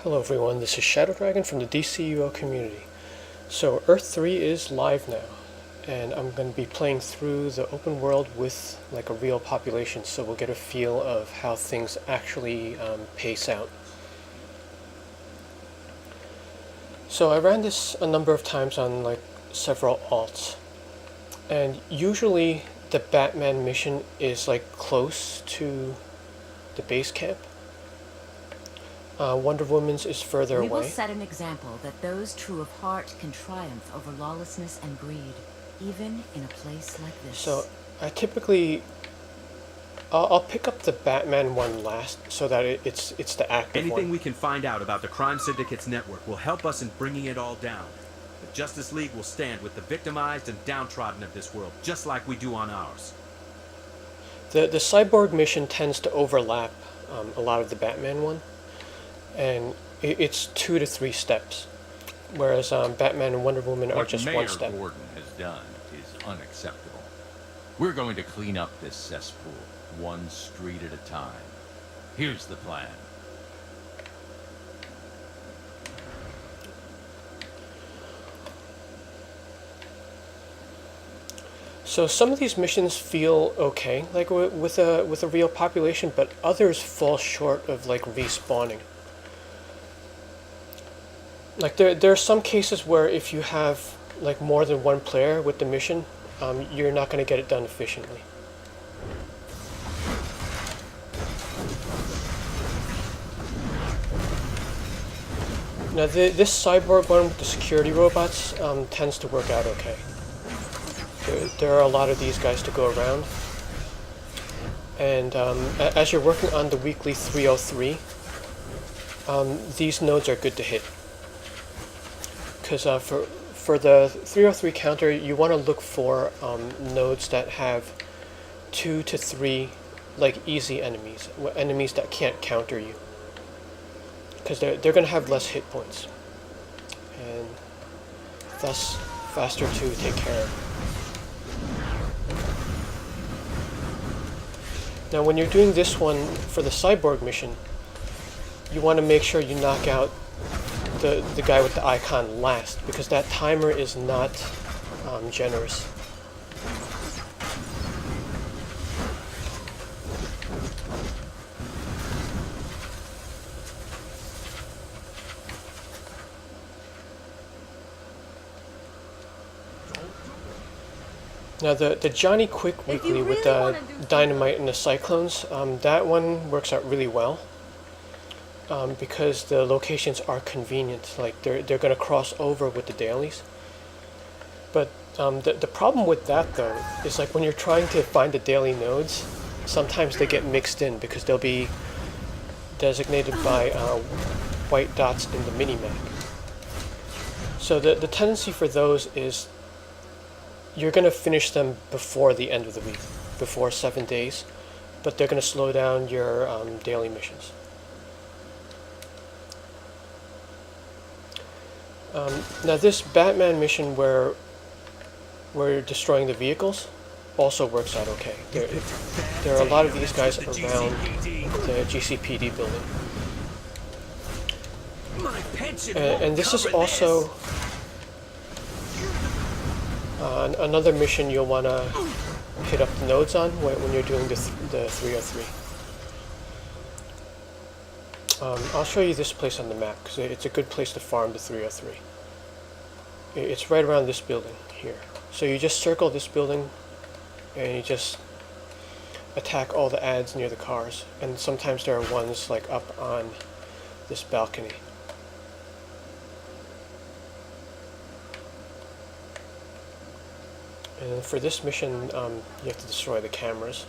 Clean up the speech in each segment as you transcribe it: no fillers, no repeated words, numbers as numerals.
Hello everyone, this is Shadow Dragon from the DCUO community. So Earth 3 is live now, and I'm going to be playing through the open world with like a real population, so we'll get a feel of how things actually pace out. So I ran this a number of times on like several alts, and usually the Batman mission is like close to the base camp. Wonder Woman's is further away. We will set an example that those true of heart can triumph over lawlessness and greed, even in a place like this. So I typically, I'll pick up the Batman one last, so that it's the active Anything one. we can find out about the crime syndicate's network will help us in bringing it all down. The Justice League will stand with the victimized and downtrodden of this world, just like we do on ours. The Cyborg mission tends to overlap a lot of the Batman one, and it's 2 to 3 steps, whereas Batman and Wonder Woman are just one step. What Mayor Gordon has done is unacceptable. We're going to clean up this cesspool, one street at a time. Here's the plan. So some of these missions feel okay, like with a real population, but others fall short of like respawning. Like there are some cases where if you have like more than one player with the mission, you're not going to get it done efficiently. Now this Cyborg one with the security robots tends to work out okay. There are a lot of these guys to go around, and as you're working on the weekly 303, these nodes are good to hit. Because for the 303 counter, you want to look for nodes that have 2 to 3 like easy enemies, enemies that can't counter you, because they're going to have less hit points, and thus faster to take care of. Now when you're doing this one for the Cyborg mission, you want to make sure you knock out the guy with the icon last, because that timer is not generous. Now the Johnny Quick weekly with the Dynamite and the Cyclones, that one works out really well. Because the locations are convenient, like they're going to cross over with the dailies. But the problem with that though is like when you're trying to find the daily nodes, sometimes they get mixed in because they'll be designated by white dots in the minimap. So the tendency for those is you're going to finish them before the end of the week, before 7 days, but they're going to slow down your daily missions. Now this Batman mission where we're destroying the vehicles also works out okay. There are a lot of these guys around the GCPD building. And this is also another mission you'll want to hit up the nodes on when you're doing the 303. I'll show you this place on the map because it's a good place to farm the 303. It's right around this building here. So you just circle this building and you just attack all the ads near the cars. And sometimes there are ones like up on this balcony. And for this mission, you have to destroy the cameras.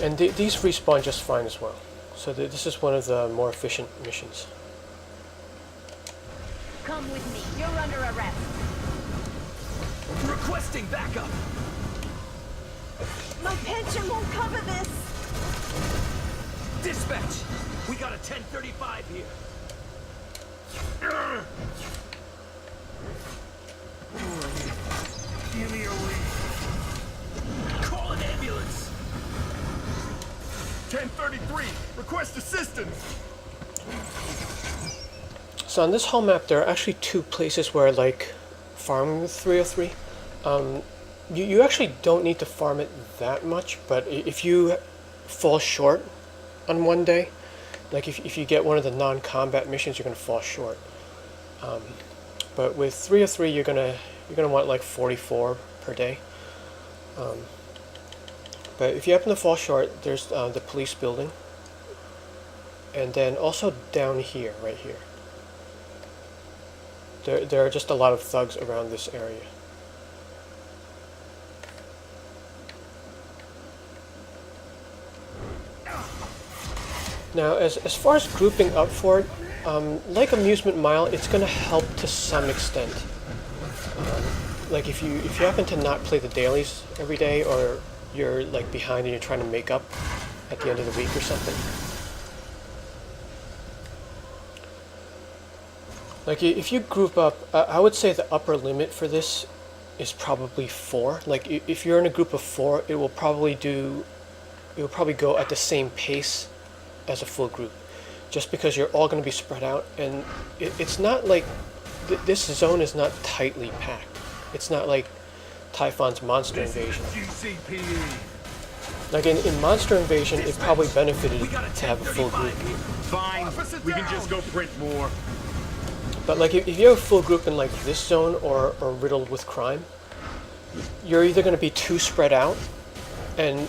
And these respawn just fine as well. So this is one of the more efficient missions. Come with me. You're under arrest. Requesting backup! My pension won't cover this. Dispatch! We got a 1035 here. Give me a lead. Call an ambulance! 1035! 33, request assistance. So on this whole map, there are actually two places where I like farming with 303. You actually don't need to farm it that much, but if you fall short on one day, like if you get one of the non-combat missions, you're gonna fall short. But with 303, you're gonna want like 44 per day. But if you happen to fall short, there's the police building, and then also down here, right here. There are just a lot of thugs around this area. Now, as far as grouping up for it, like Amusement Mile, it's going to help to some extent. Like if you happen to not play the dailies every day, or you're like behind and you're trying to make up at the end of the week or something. Like if you group up, I would say the upper limit for this is probably 4. Like if you're in a group of 4, it will probably go at the same pace as a full group, just because you're all going to be spread out, and it's not like this zone is not tightly packed. It's not like Typhon's Monster Invasion. Like in Monster Invasion, it probably benefited to have a full group. Fine, we can just go print more. But like if you have a full group in like this zone or riddled with crime, you're either going to be too spread out, and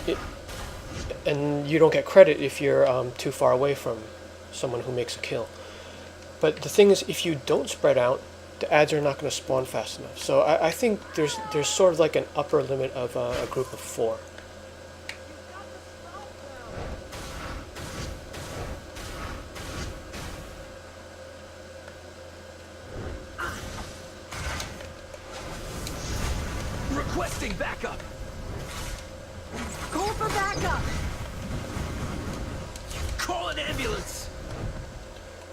you don't get credit if you're too far away from someone who makes a kill. But the thing is, if you don't spread out, the ads are not going to spawn fast enough. So I think there's sort of like an upper limit of a group of 4. Requesting backup. Call for backup. Call an ambulance.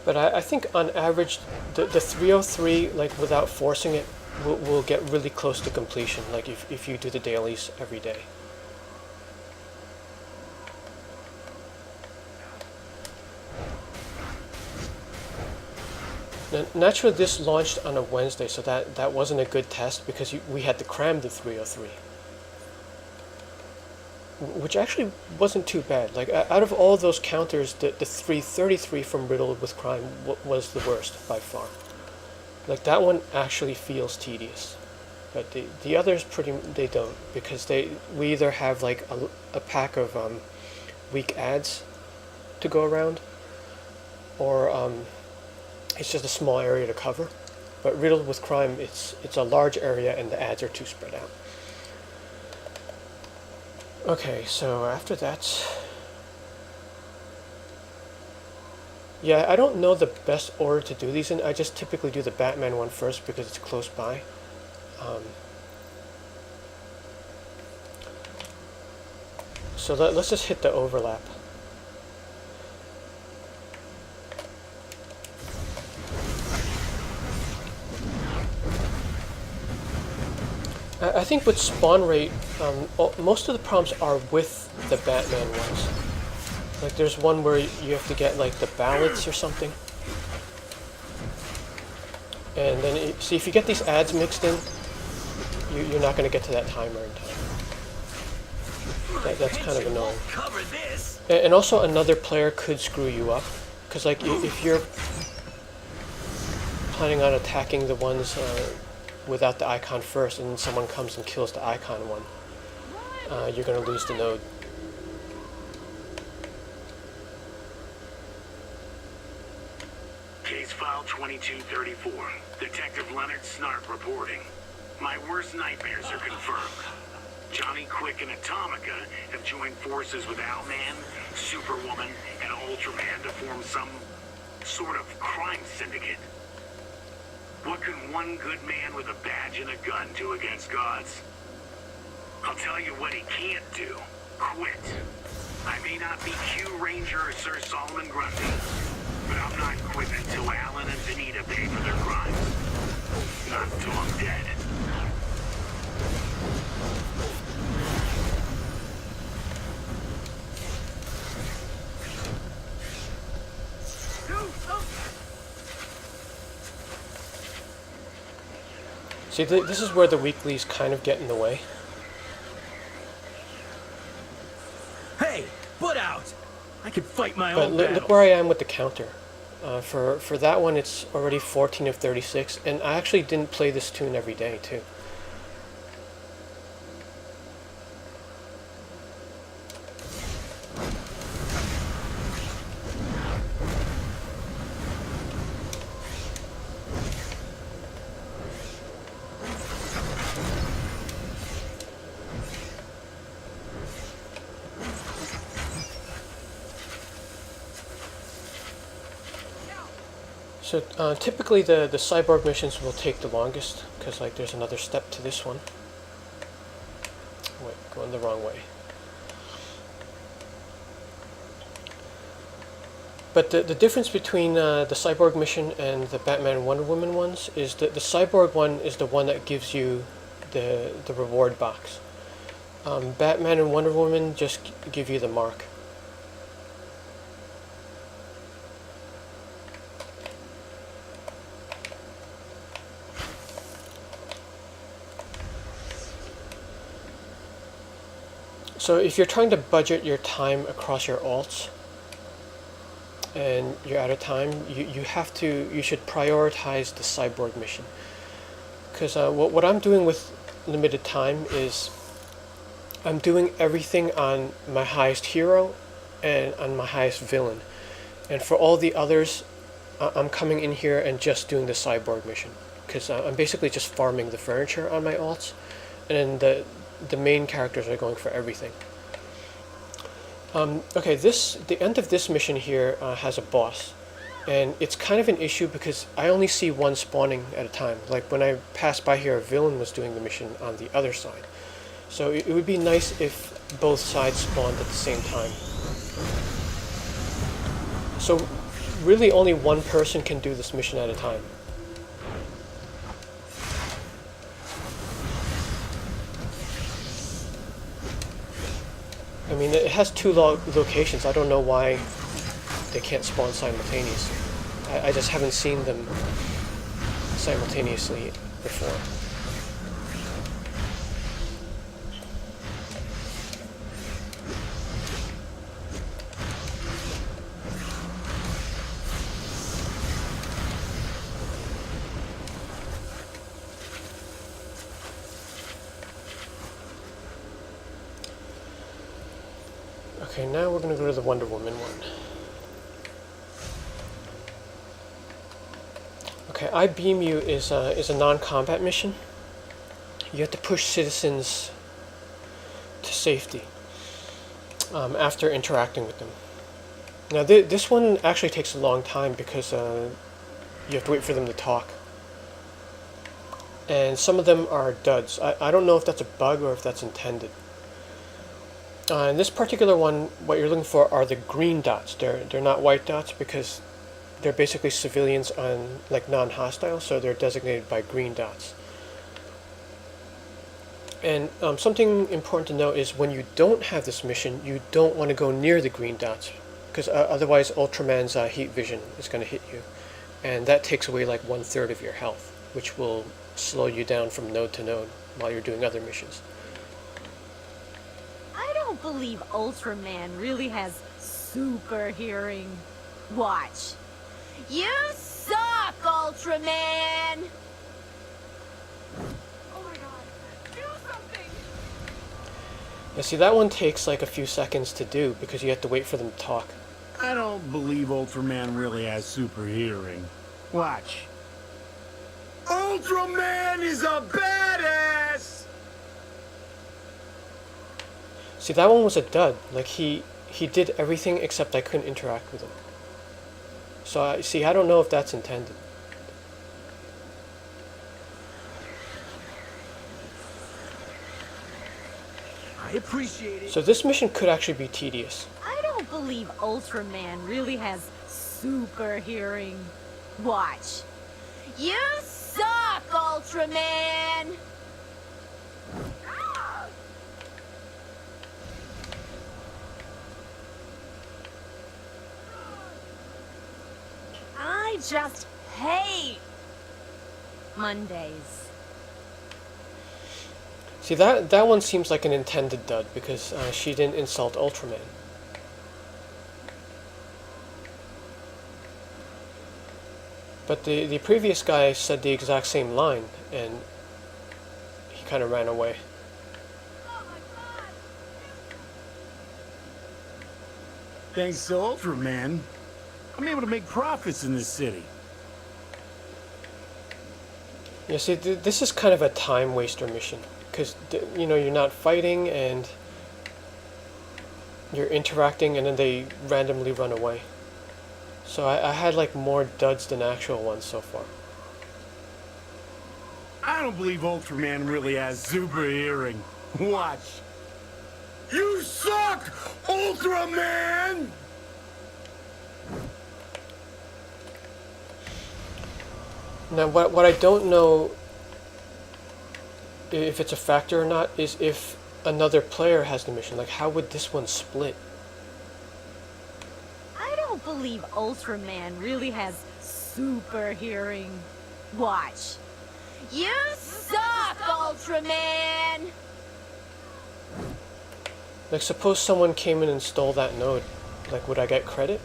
But I think on average, the 303, like without forcing it, will get really close to completion, like if you do the dailies every day. Now, naturally, this launched on a Wednesday, so that wasn't a good test because we had to cram the 303. Which actually wasn't too bad. Like out of all those counters, the 333 from Riddled with Crime was the worst by far. Like that one actually feels tedious, but the others they don't, because we either have like a pack of weak ads to go around, or it's just a small area to cover. But Riddled with Crime, it's a large area and the ads are too spread out. Okay, so after that, yeah, I don't know the best order to do these in. I just typically do the Batman one first because it's close by. So let's just hit the overlap. I think with spawn rate, most of the prompts are with the Batman ones. Like there's one where you have to get like the ballots or something. And then, see, if you get these ads mixed in, you're not going to get to that timer in time. That's kind of annoying. And also another player could screw you up. Because like if you're planning on attacking the ones without the icon first, and then someone comes and kills the icon one, you're going to lose the node. Case file 2234. Detective Leonard Snart reporting. My worst nightmares are confirmed. Johnny Quick and Atomica have joined forces with Owlman, Superwoman, and Ultraman to form some sort of crime syndicate. What can one good man with a badge and a gun do against gods? I'll tell you what he can't do. Quit. I may not be Q Ranger or Sir Solomon Grundy, but I'm not quitting until Alan and Benita pay for their crimes. Not until I'm dead. See, this is where the weeklies kind of get in the way. Hey, butt out! I can fight my But own look where I am with the counter. For that one, it's already 14 of 36, and I actually didn't play this tune every day, too. So typically the cyborg missions will take the longest, because like there's another step to this one. Wait, going the wrong way. But the difference between the Cyborg mission and the Batman and Wonder Woman ones is that the Cyborg one is the one that gives you the reward box. Batman and Wonder Woman just give you the mark. So if you're trying to budget your time across your alts, and you're out of time, you should prioritize the Cyborg mission. Because what I'm doing with limited time is I'm doing everything on my highest hero and on my highest villain. And for all the others, I'm coming in here and just doing the Cyborg mission. Because I'm basically just farming the furniture on my alts, and then the main characters are going for everything. Okay, the end of this mission here has a boss, and it's kind of an issue because I only see one spawning at a time. Like when I passed by here, a villain was doing the mission on the other side. So it would be nice if both sides spawned at the same time. So really only one person can do this mission at a time. I mean, it has two locations. I don't know why they can't spawn simultaneously. I just haven't seen them simultaneously before. Okay, now we're going to go to the Wonder Woman one. Okay, I Beam You is a non-combat mission. You have to push citizens to safety after interacting with them. Now this one actually takes a long time because you have to wait for them to talk. And some of them are duds. I don't know if that's a bug or if that's intended. In this particular one, what you're looking for are the green dots. They're not white dots because they're basically civilians on like non-hostile, so they're designated by green dots. And something important to note is when you don't have this mission, you don't want to go near the green dots because otherwise Ultraman's heat vision is going to hit you, and that takes away like 1/3 of your health, which will slow you down from node to node while you're doing other missions. I don't believe Ultraman really has super hearing. Watch. You suck, Ultraman! Oh my god. Do something! Yeah, see, that one takes like a few seconds to do because you have to wait for them to talk. I don't believe Ultraman really has super hearing. Watch. Ultraman is a badass! See, that one was a dud. Like, he did everything except I couldn't interact with him. So, I don't know if that's intended. I appreciate it. So this mission could actually be tedious. I don't believe Ultraman really has super hearing. Watch. You suck, Ultraman! I just hate Mondays. See, that one seems like an intended dud because she didn't insult Ultraman. But the previous guy said the exact same line, and he kind of ran away. Thanks to Ultraman, I'm able to make profits in this city. Yeah, see, this is kind of a time waster mission, because you know, you're not fighting and you're interacting, and then they randomly run away. So I had like more duds than actual ones so far. I don't believe Ultraman really has super hearing. Watch. You suck, Ultraman! Now, what I don't know if it's a factor or not is if another player has the mission. Like, how would this one split? I don't believe Ultraman really has super hearing. Watch. You suck, Ultraman! Like, suppose someone came in and stole that node. Like, would I get credit?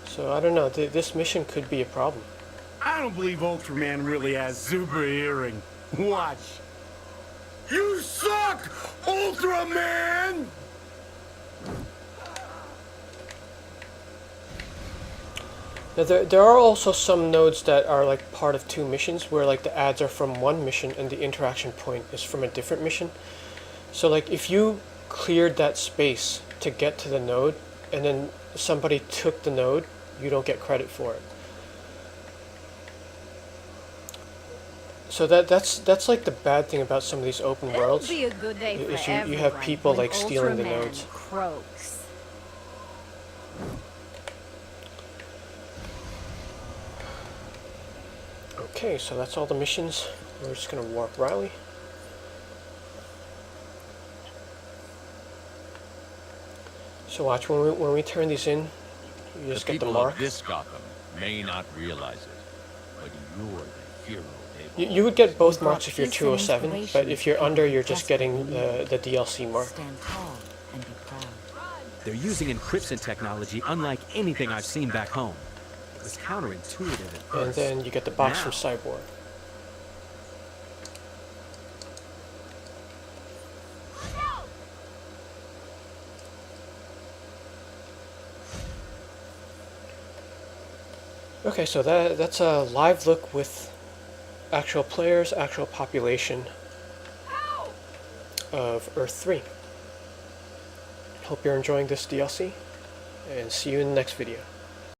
So, I don't know. This mission could be a problem. I don't believe Ultraman really has super hearing. Watch. You suck, Ultraman! Now, there are also some nodes that are like part of two missions where like the ads are from one mission and the interaction point is from a different mission. So like if you cleared that space to get to the node and then somebody took the node, you don't get credit for it. So that's like the bad thing about some of these open worlds. It'll be a good day for Is you everyone have people when like stealing the Ultraman nodes. croaks. Okay, so that's all the missions. We're just gonna warp Riley. So watch, when we turn these in, you just The get the people mark. of this Gotham may not realize it, but you're the hero they've You would get both You've got marks if you're peace and 207, but inspiration if you're people under, you're just desperately getting need. the DLC mark. Stand tall and be proud. They're using encryption technology unlike anything I've seen back home. It was counterintuitive at And first. then you get the box Now, from Cyborg. Okay, so that's a live look with actual players, actual population of Earth 3. Hope you're enjoying this DLC, and see you in the next video.